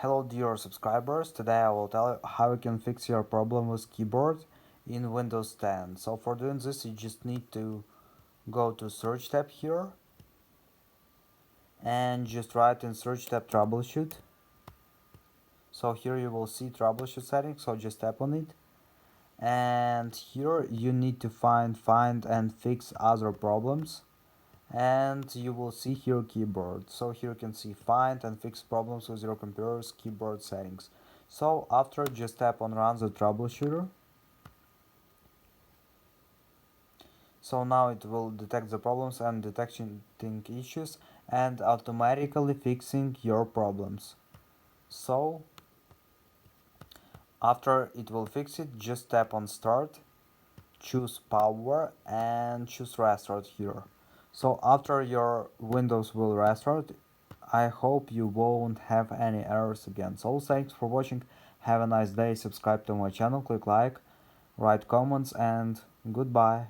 Hello dear subscribers, today I will tell you how you can fix your problem with keyboard in Windows 10. So for doing this you just need to go to search tab here and just write in search tab troubleshoot. So here you will see troubleshoot settings, so just tap on it. And here you need to find and fix other problems. And you will see here keyboard. So here you can see find and fix problems with your computer's keyboard settings. So after, just tap on run the troubleshooter. So now it will detect the problems and detecting issues and automatically fixing your problems. So after it will fix it, just tap on start, choose power and choose restart here. So after your Windows will restart, I hope you won't have any errors again. So thanks for watching, have a nice day, subscribe to my channel, click like, write comments and goodbye.